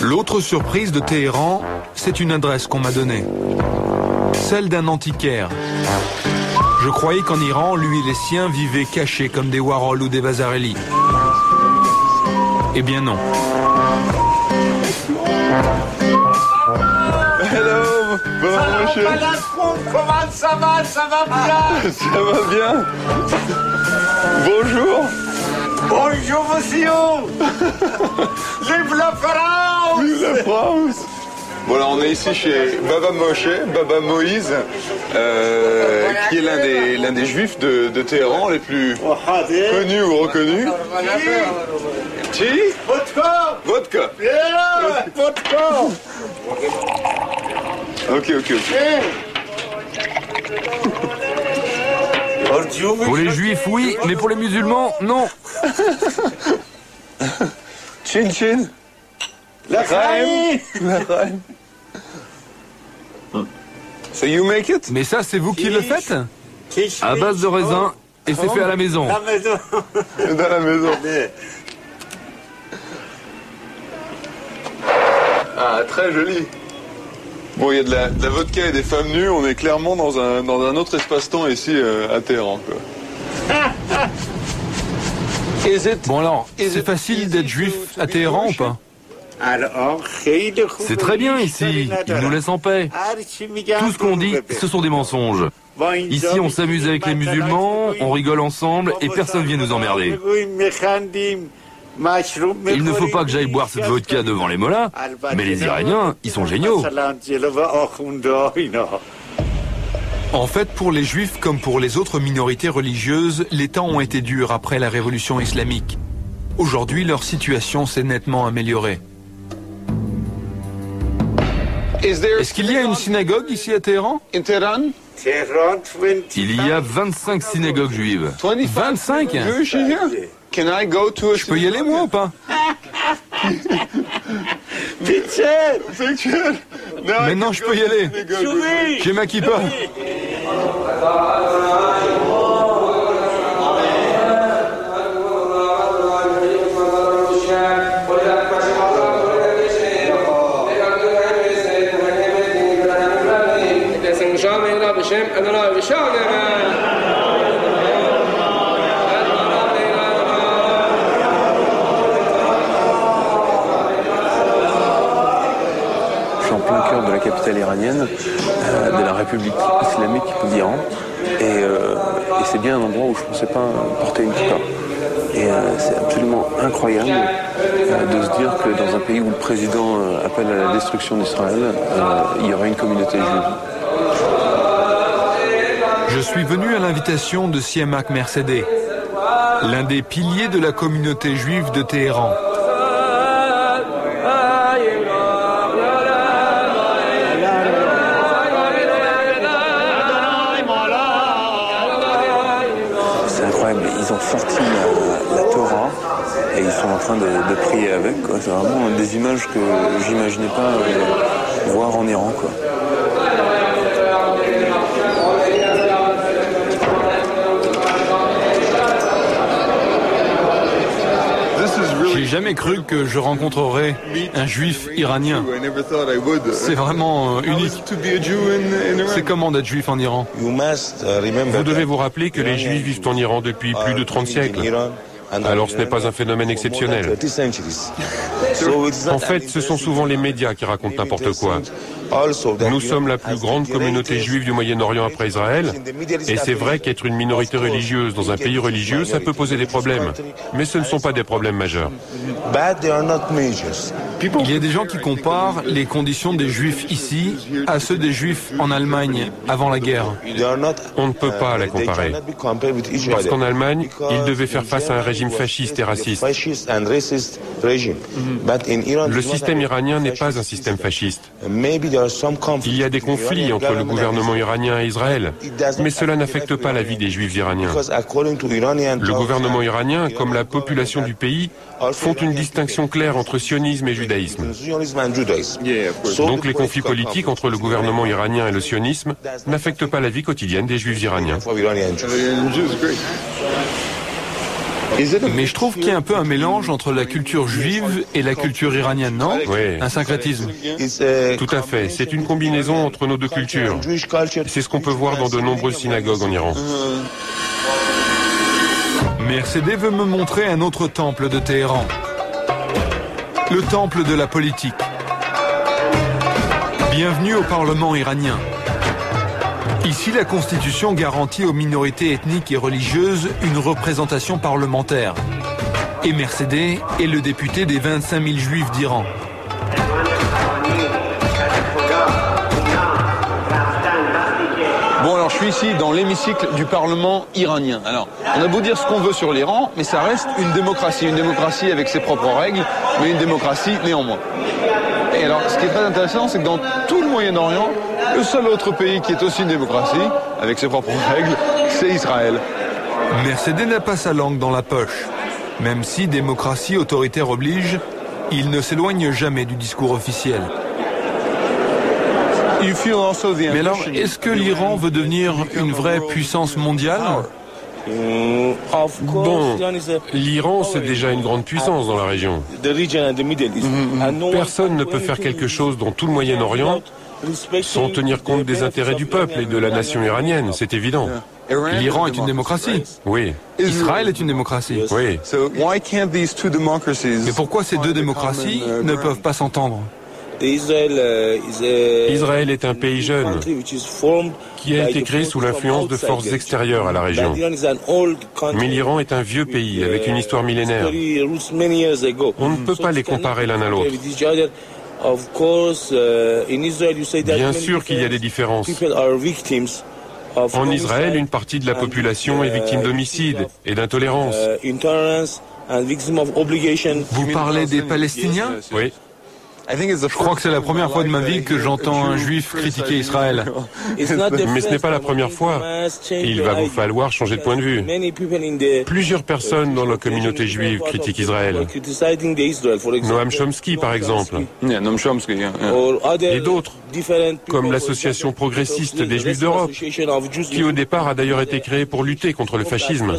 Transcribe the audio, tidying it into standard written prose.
L'autre surprise de Téhéran, c'est une adresse qu'on m'a donnée. Celle d'un antiquaire. Je croyais qu'en Iran, lui et les siens vivaient cachés comme des Warhol ou des Vasarely. Eh bien non. Hello, bonjour monsieur. Comment ça va? Ça va bien? Ça va bien. Bonjour. Bonjour monsieur. Vive la France! Vive la France. Voilà, on est ici chez Baba Moshe, Baba Moïse, qui est l'un des juifs de Téhéran les plus connus ou reconnus. Tea? Vodka! Vodka. Yeah, vodka! Ok. Pour les juifs, oui, mais pour les musulmans, non. Chin chin. L'Achraïm! L'Achraïm. So you make it? Mais ça, c'est vous qui le faites? À base de raisin, et c'est fait à la maison. La maison. Dans la maison. Ah, très joli. Bon, il y a de la vodka et des femmes nues. On est clairement dans un autre espace-temps ici à Téhéran, quoi. Bon alors, c'est facile d'être juif à Téhéran ou pas? C'est très bien ici, ils nous laissent en paix. Tout ce qu'on dit, ce sont des mensonges. Ici, on s'amuse avec les musulmans, on rigole ensemble et personne vient nous emmerder. Il ne faut pas que j'aille boire cette vodka devant les mollahs, mais les Iraniens, ils sont géniaux. En fait, pour les juifs comme pour les autres minorités religieuses, les temps ont été durs après la révolution islamique. Aujourd'hui, leur situation s'est nettement améliorée. Est-ce qu'il y a une synagogue ici à Téhéran? In Tehran? Il y a 25 synagogues juives. 25? Jewish in here? Can I go to a Je peux y aller moi ou pas? Picture? Maintenant je peux y aller. J'ai ma kippa. En plein cœur de la capitale iranienne, de la République islamique d'Iran. Et c'est bien un endroit où je ne pensais pas porter une kippa. Et c'est absolument incroyable de se dire que dans un pays où le président appelle à la destruction d'Israël, il y aurait une communauté juive. Je suis venu à l'invitation de Siamak Mercedeh, l'un des piliers de la communauté juive de Téhéran. C'est incroyable, ils ont sorti la Torah et ils sont en train de prier avec, quoi. C'est vraiment des images que j'imaginais pas voir en Iran, quoi. J'ai jamais cru que je rencontrerais un juif iranien. C'est vraiment unique. C'est comment d'être juif en Iran? Vous devez vous rappeler que les Juifs vivent en Iran depuis plus de 30 siècles. Alors ce n'est pas un phénomène exceptionnel. En fait, ce sont souvent les médias qui racontent n'importe quoi. Nous sommes la plus grande communauté juive du Moyen-Orient après Israël, et c'est vrai qu'être une minorité religieuse dans un pays religieux, ça peut poser des problèmes. Mais ce ne sont pas des problèmes majeurs. Il y a des gens qui comparent les conditions des juifs ici à ceux des juifs en Allemagne avant la guerre. On ne peut pas la comparer. Parce qu'en Allemagne, ils devaient faire face à un régime fasciste et raciste. Le système iranien n'est pas un système fasciste. Il y a des conflits entre le gouvernement iranien et Israël, mais cela n'affecte pas la vie des Juifs iraniens. Le gouvernement iranien, comme la population du pays, font une distinction claire entre sionisme et judaïsme. Donc les conflits politiques entre le gouvernement iranien et le sionisme n'affectent pas la vie quotidienne des Juifs iraniens. Mais je trouve qu'il y a un peu un mélange entre la culture juive et la culture iranienne, non? Oui. Un syncrétisme. Tout à fait. C'est une combinaison entre nos deux cultures. C'est ce qu'on peut voir dans de nombreuses synagogues en Iran. Mercedes veut me montrer un autre temple de Téhéran. Le temple de la politique. Bienvenue au Parlement iranien. Ici, la Constitution garantit aux minorités ethniques et religieuses une représentation parlementaire. Et Mercedes est le député des 25 000 juifs d'Iran. Bon, alors je suis ici dans l'hémicycle du Parlement iranien. Alors, on a beau dire ce qu'on veut sur l'Iran, mais ça reste une démocratie avec ses propres règles, mais une démocratie néanmoins. Et alors, ce qui est très intéressant, c'est que dans tout le Moyen-Orient, le seul autre pays qui est aussi une démocratie, avec ses propres règles, c'est Israël. Mercedes n'a pas sa langue dans la poche. Même si démocratie autoritaire oblige, il ne s'éloigne jamais du discours officiel. Mais alors, est-ce que l'Iran veut devenir une vraie puissance mondiale? Bon, l'Iran, c'est déjà une grande puissance dans la région. Personne ne peut faire quelque chose dans tout le Moyen-Orient sans tenir compte des intérêts du peuple et de la nation iranienne, c'est évident. L'Iran est une démocratie. Oui. Israël est une démocratie. Oui. Mais pourquoi ces deux démocraties ne peuvent pas s'entendre? Israël est un pays jeune qui a été créé sous l'influence de forces extérieures à la région. Mais l'Iran est un vieux pays avec une histoire millénaire. On ne peut pas les comparer l'un à l'autre. Bien sûr qu'il y a des différences. En Israël, une partie de la population est victime d'homicides et d'intolérance. Vous parlez des Palestiniens? Oui. Je crois que c'est la première fois de ma vie que j'entends un juif critiquer Israël. Mais ce n'est pas la première fois. Il va vous falloir changer de point de vue. Plusieurs personnes dans la communauté juive critiquent Israël. Noam Chomsky, par exemple. Et d'autres, comme l'association progressiste des Juifs d'Europe, qui au départ a d'ailleurs été créée pour lutter contre le fascisme.